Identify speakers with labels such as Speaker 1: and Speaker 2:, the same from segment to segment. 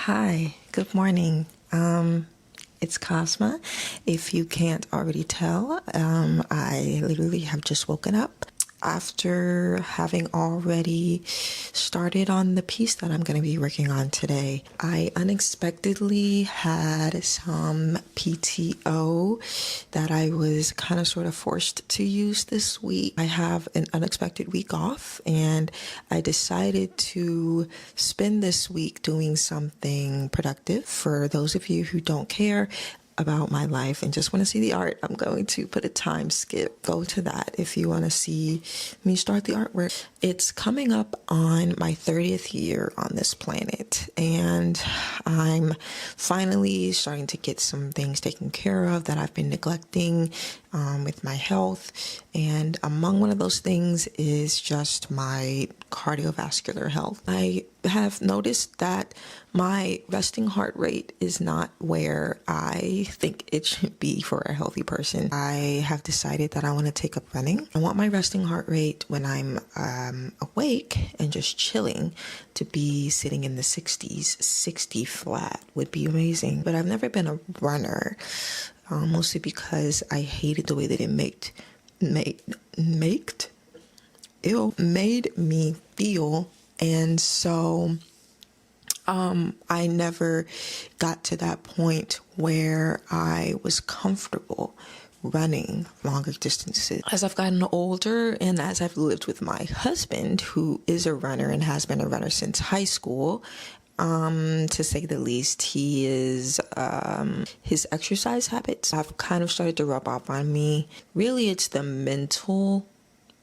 Speaker 1: Hi, good morning. It's Cosma. If you can't already tell, I literally have just woken up after having already started on the piece that I'm going to be working on today. I unexpectedly had some PTO that I was kind of sort of forced to use this week. I have an unexpected week off, and I decided to spend this week doing something productive. For those of you who don't care about my life and just want to see the art, I'm going to put a time skip. Go to that if you want to see me start the artwork. It's coming up on my 30th year on this planet, and I'm finally starting to get some things taken care of that I've been neglecting with my health. And among one of those things is just my cardiovascular health. I have noticed that my resting heart rate is not where I think it should be for a healthy person. I have decided that I want to take up running. I want my resting heart rate when I'm awake and just chilling to be sitting in the 60s. 60 flat would be amazing. But I've never been a runner, mostly because I hated the way that it made me feel. And so I never got to that point where I was comfortable running longer distances. As I've gotten older and as I've lived with my husband, who is a runner and has been a runner since high school, to say the least, he is, his exercise habits have kind of started to rub off on me. Really, it's the mental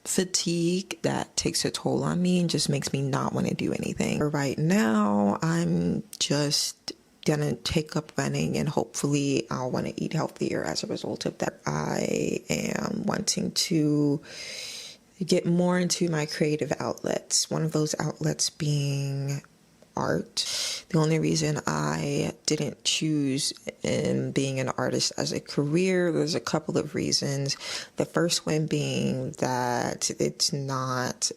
Speaker 1: fatigue that takes a toll on me and just makes me not want to do anything. Right now, I'm just gonna take up running, and hopefully I'll want to eat healthier as a result of that. I am wanting to get more into my creative outlets, one of those outlets being art. The only reason I didn't choose in being an artist as a career, there's a couple of reasons. The first one being that it's not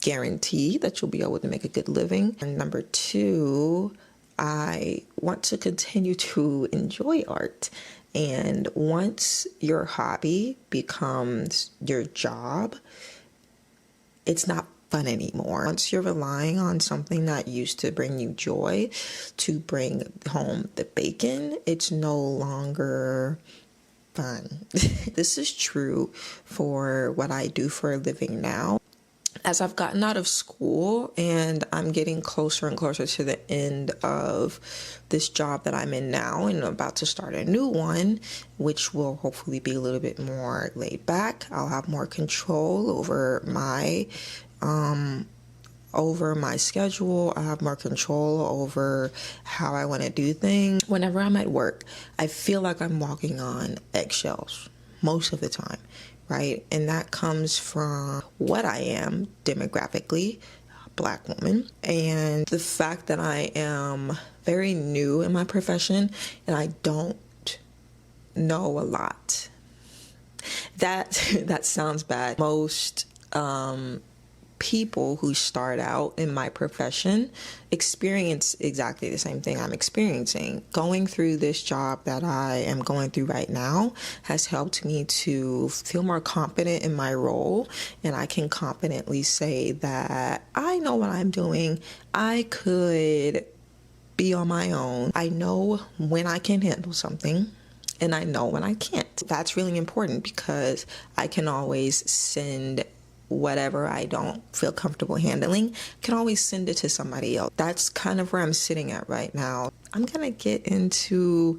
Speaker 1: guaranteed that you'll be able to make a good living. And number two, I want to continue to enjoy art. And once your hobby becomes your job, it's not fun anymore. Once you're relying on something that used to bring you joy to bring home the bacon, it's no longer fun. This is true for what I do for a living now. As I've gotten out of school and I'm getting closer and closer to the end of this job that I'm in now, and I'm about to start a new one, which will hopefully be a little bit more laid back. I'll have more control over my schedule. I have more control over how I want to do things. Whenever I'm at work, I feel like I'm walking on eggshells most of the time, right? And that comes from what I am demographically, a Black woman, and the fact that I am very new in my profession and I don't know a lot. That sounds bad. Most people who start out in my profession experience exactly the same thing I'm experiencing. Going through this job that I am going through right now has helped me to feel more confident in my role, and I can confidently say that I know what I'm doing. I could be on my own. I know when I can handle something, and I know when I can't. That's really important because I can always send whatever I don't feel comfortable handling, can always send it to somebody else. That's kind of where I'm sitting at right now. I'm gonna get into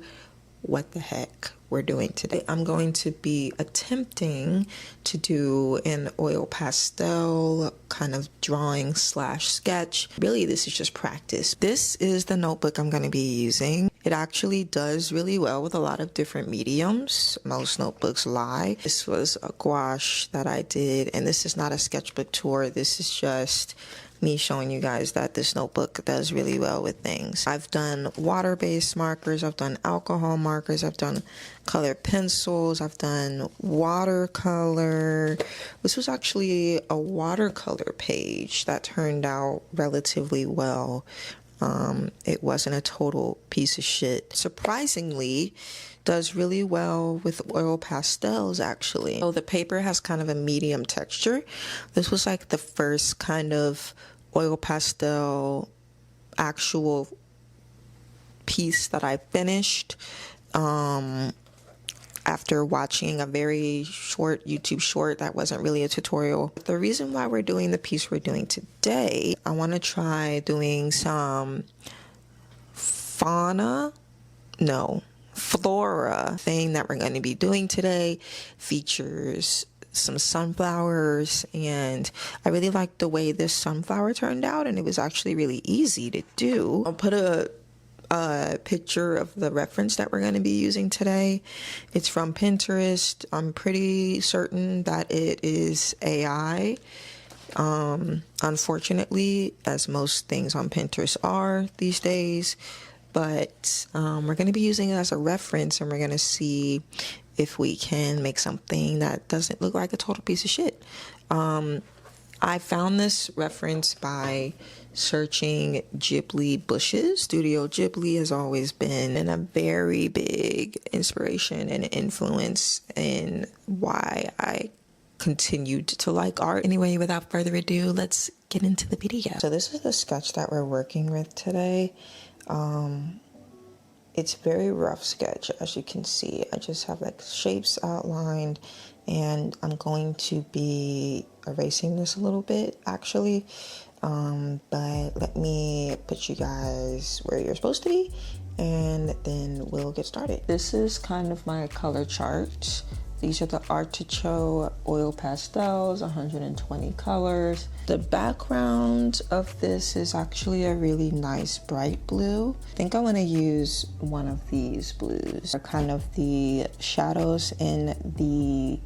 Speaker 1: what the heck we're doing today. I'm going to be attempting to do an oil pastel kind of drawing / sketch. Really, this is just practice. This is the notebook I'm going to be using. It actually does really well with a lot of different mediums. Most notebooks lie. This was a gouache that I did, and this is not a sketchbook tour. This is just me showing you guys that this notebook does really well with things. I've done water-based markers, I've done alcohol markers, I've done colored pencils, I've done watercolor. This was actually a watercolor page that turned out relatively well. it wasn't a total piece of shit. Surprisingly, does really well with oil pastels actually. So the paper has kind of a medium texture. This was like the first kind of oil pastel actual piece that I finished after watching a very short YouTube short that wasn't really a tutorial. The reason why we're doing the piece we're doing today, I want to try doing some flora thing that we're going to be doing today. Features some sunflowers, and I really liked the way this sunflower turned out, and it was actually really easy to do. I'll put a picture of the reference that we're going to be using today. It's from Pinterest. I'm pretty certain that it is AI. Unfortunately, as most things on Pinterest are these days, but we're going to be using it as a reference, and we're going to see if we can make something that doesn't look like a total piece of shit. I found this reference by searching Ghibli bushes. Studio Ghibli has always been a very big inspiration and influence in why I continued to like art. Anyway, without further ado, let's get into the video. So this is the sketch that we're working with today. It's very rough sketch, as you can see. I just have like shapes outlined, and I'm going to be erasing this a little bit actually, but let me put you guys where you're supposed to be, and then we'll get started. This is kind of my color chart. These are the Artecho Oil Pastels, 120 colors. The background of this is actually a really nice bright blue. I think I want to use one of these blues. They're kind of the shadows in the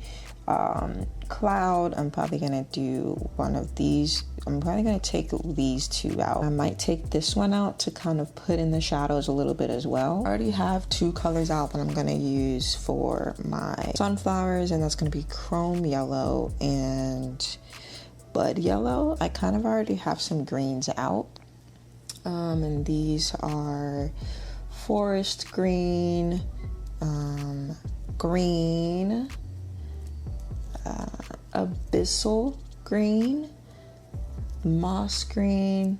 Speaker 1: cloud. I'm probably going to do one of these. I'm probably going to take these two out. I might take this one out to kind of put in the shadows a little bit as well. I already have two colors out that I'm going to use for my sunflowers, and that's going to be chrome yellow and bud yellow. I kind of already have some greens out, and these are forest green, green, abyssal green, moss green,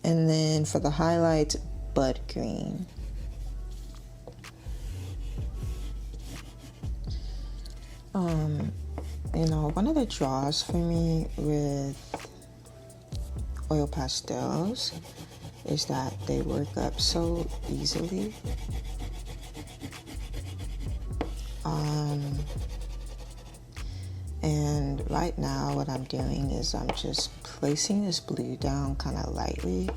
Speaker 1: and then for the highlights, bud green. You know, one of the draws for me with oil pastels is that they work up so easily. And right now what I'm doing is I'm just placing this blue down kind of lightly,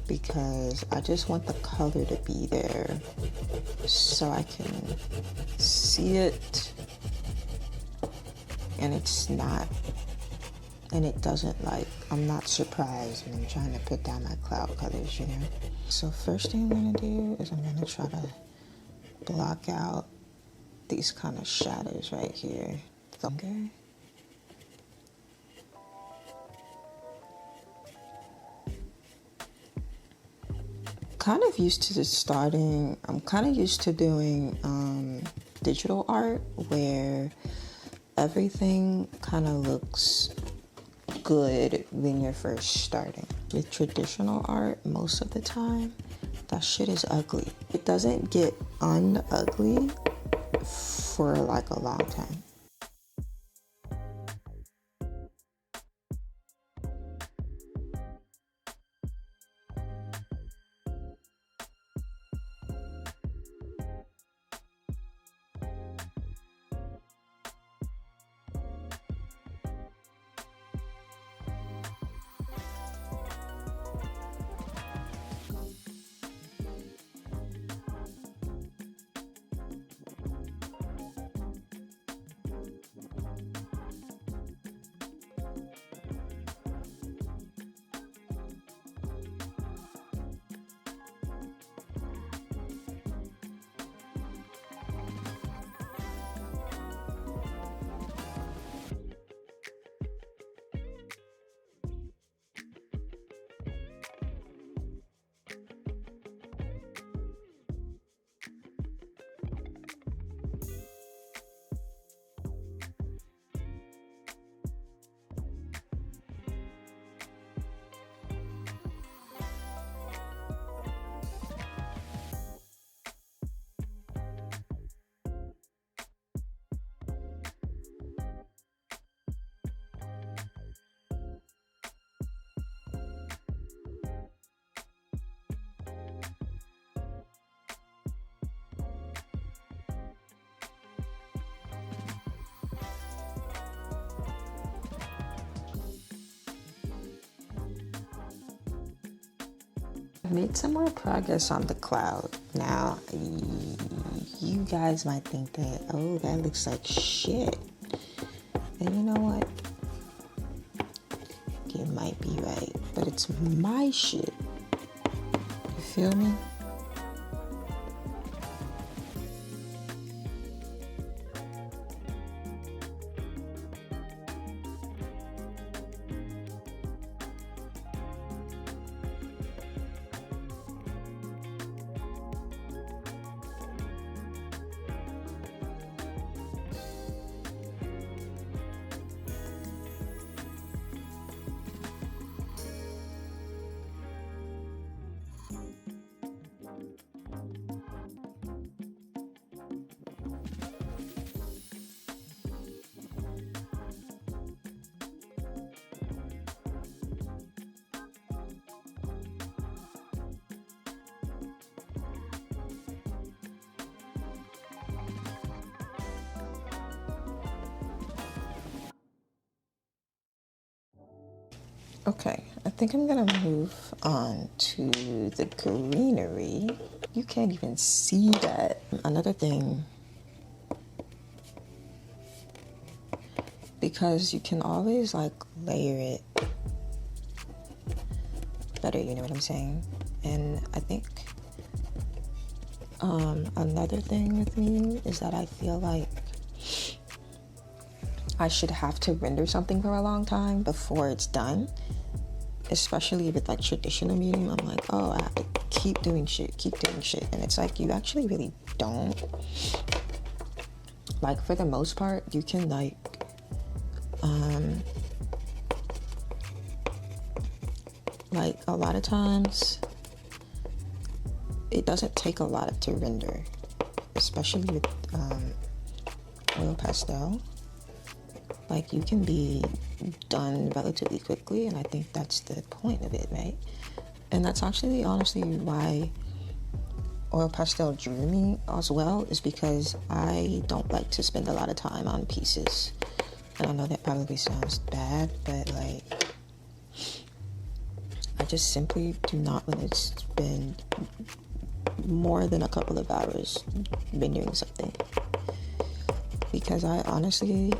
Speaker 1: because I just want the color to be there so I can see it, and it's not, and it doesn't, like, I'm not surprised when I'm trying to put down my cloud colors, you know. So first thing I'm gonna do is I'm gonna try to block out these kind of shadows right here. Okay. I'm kind of used to doing digital art where everything kind of looks good when you're first starting. With traditional art, most of the time, that shit is ugly. It doesn't get unugly for like a long time. Made some more progress on the cloud. Now, you guys might think that, oh, that looks like shit. And you know what? You might be right, but it's my shit. You feel me? Okay, I think I'm gonna move on to the greenery. You can't even see that. Another thing, because you can always like layer it better, you know what I'm saying? And I think another thing with me is that I feel like I should have to render something for a long time before it's done. Especially with like traditional medium, I'm like, oh, I have to keep doing shit. And it's like, you actually really don't. Like, for the most part, you can like, like a lot of times, it doesn't take a lot to render, especially with Oil Pastel. Like, you can be done relatively quickly, and I think that's the point of it, right? And that's actually honestly why Oil Pastel drew me as well, is because I don't like to spend a lot of time on pieces. And I know that probably sounds bad, but like, I just simply do not want to spend more than a couple of hours rendering something. Because I honestly,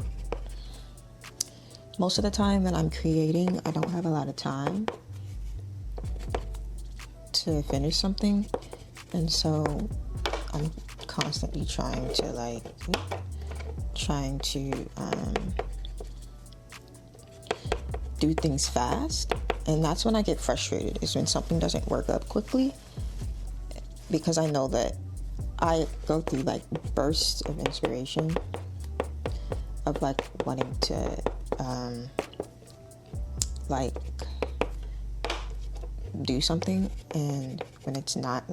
Speaker 1: most of the time when I'm creating, I don't have a lot of time to finish something. And so I'm constantly trying to do things fast. And that's when I get frustrated, is when something doesn't work up quickly. Because I know that I go through like bursts of inspiration of like wanting to like do something, and when it's not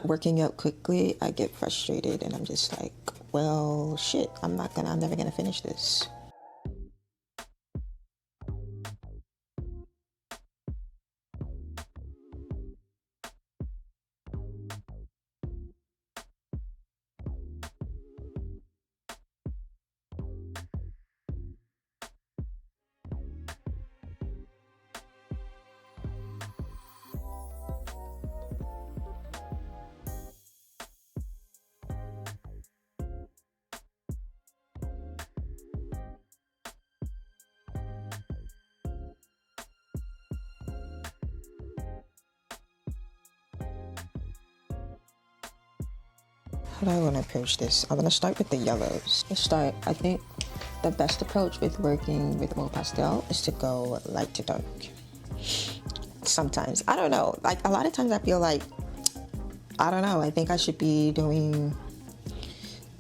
Speaker 1: working out quickly, I get frustrated and I'm just like, well, shit, I'm never gonna finish this. How do I want to approach this? I'm going to start with the yellows. I think the best approach with working with Oil Pastel is to go light to dark. Sometimes, I don't know, like a lot of times I feel like, I don't know, I think I should be doing,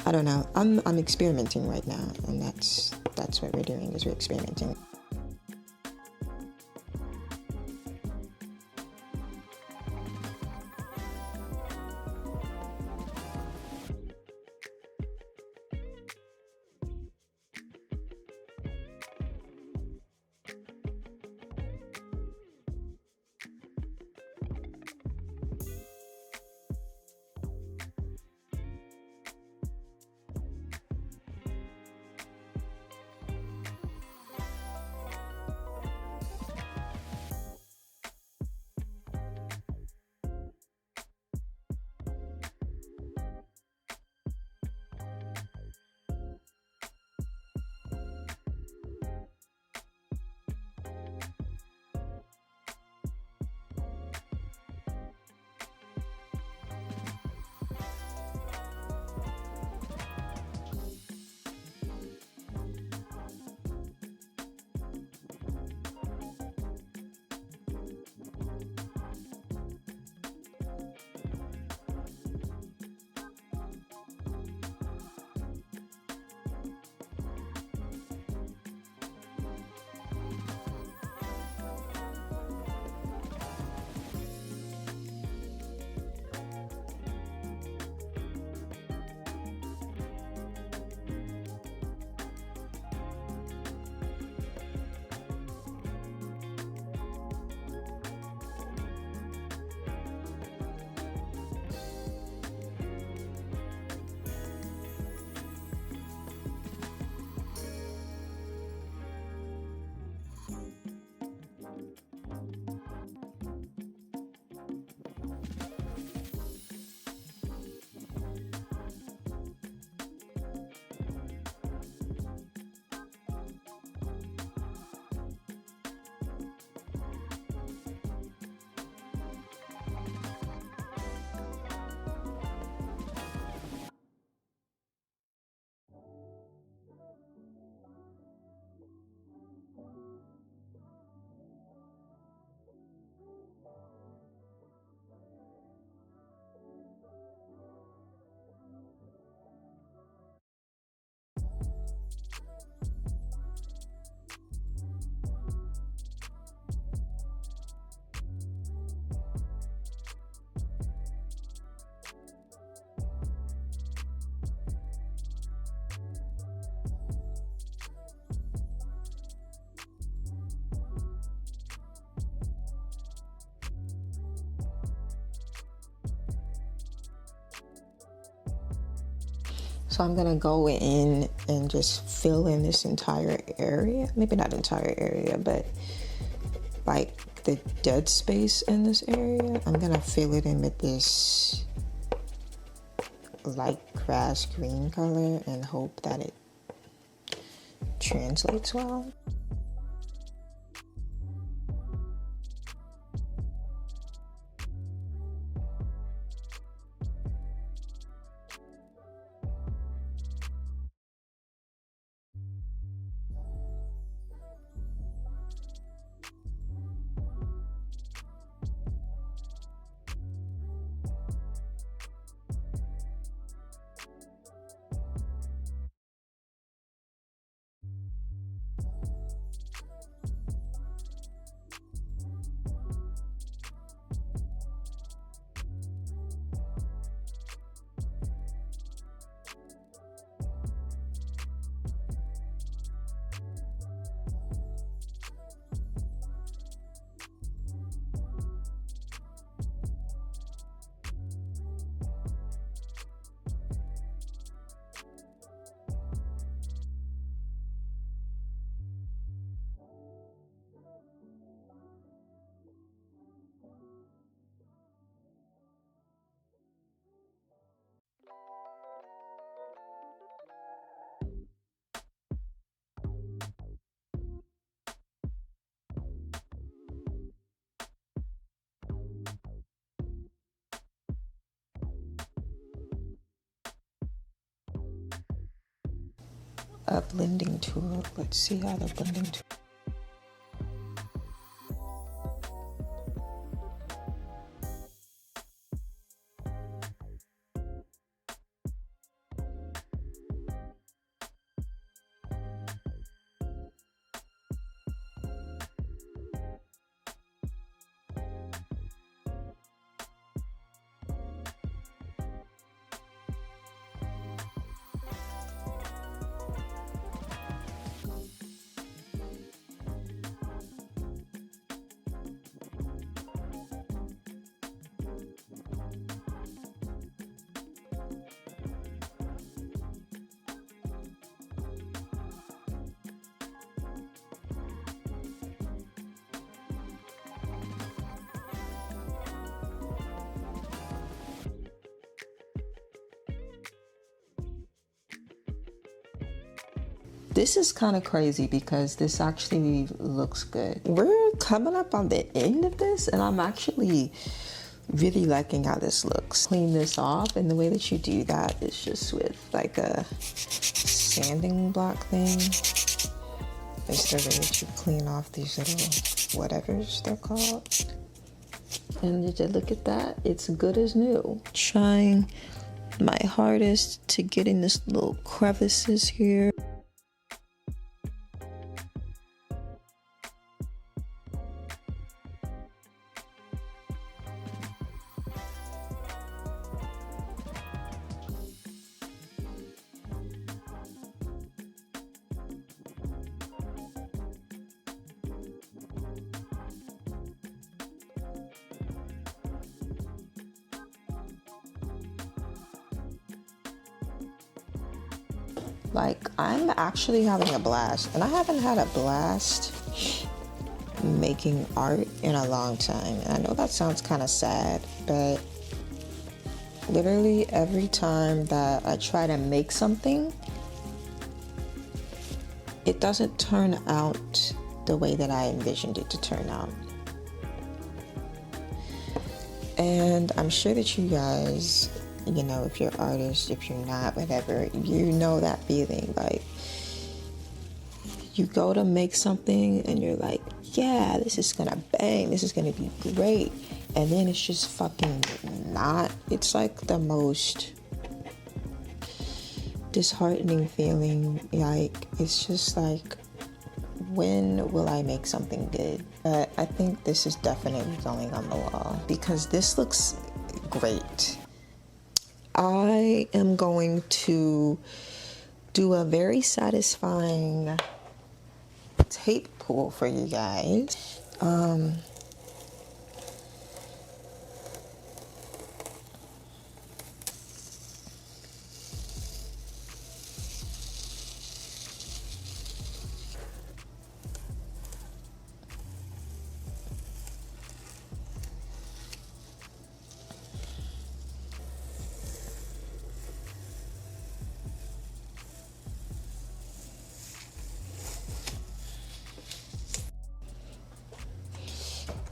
Speaker 1: I don't know, I'm experimenting right now, and that's what we're doing, is we're experimenting. So I'm gonna go in and just fill in this entire area. Maybe not entire area, but like the dead space in this area. I'm gonna fill it in with this light grass green color and hope that it translates well. A blending tool. Let's see how the blending tool. This is kind of crazy because this actually looks good. We're coming up on the end of this and I'm actually really liking how this looks. Clean this off, and the way that you do that is just with like a sanding block thing. It's the way that you clean off these little whatevers they're called. And did you look at that? It's good as new. Trying my hardest to get in this little crevices here. Like, I'm actually having a blast, and I haven't had a blast making art in a long time. And I know that sounds kind of sad, but literally every time that I try to make something, it doesn't turn out the way that I envisioned it to turn out. And I'm sure that you guys, you know, if you're artists, if you're not, whatever, you know that feeling. Like, you go to make something and you're like, yeah, this is gonna bang, this is gonna be great, and then it's just fucking not. It's like the most disheartening feeling. Like, it's just like, when will I make something good? But I think this is definitely going on the wall because this looks great. I am going to do a very satisfying tape pull for you guys.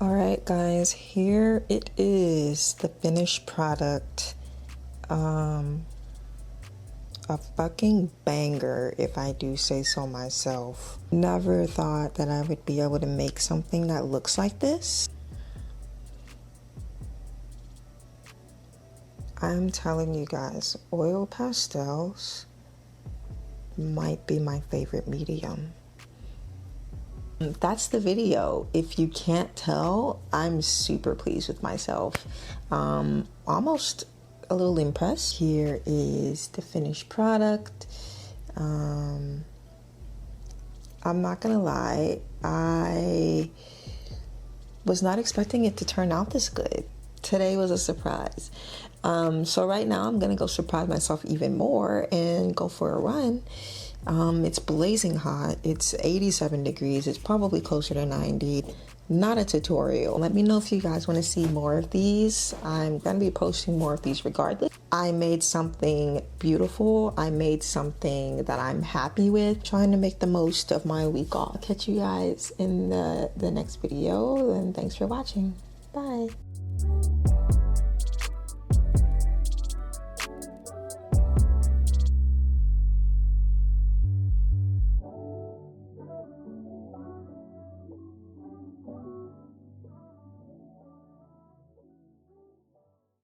Speaker 1: All right, guys, here it is, the finished product. A fucking banger, if I do say so myself. Never thought that I would be able to make something that looks like this. I'm telling you guys, oil pastels might be my favorite medium. That's the video. If you can't tell, I'm super pleased with myself. Almost a little impressed. Here is the finished product. I'm not gonna lie, I was not expecting it to turn out this good. Today was a surprise. So right now I'm gonna go surprise myself even more and go for a run. It's blazing hot. It's 87 degrees. It's probably closer to 90. Not a tutorial. Let me know if you guys want to see more of these. I'm going to be posting more of these regardless. I made something beautiful. I made something that I'm happy with. Trying to make the most of my week off. Catch you guys in the next video, and thanks for watching. Bye.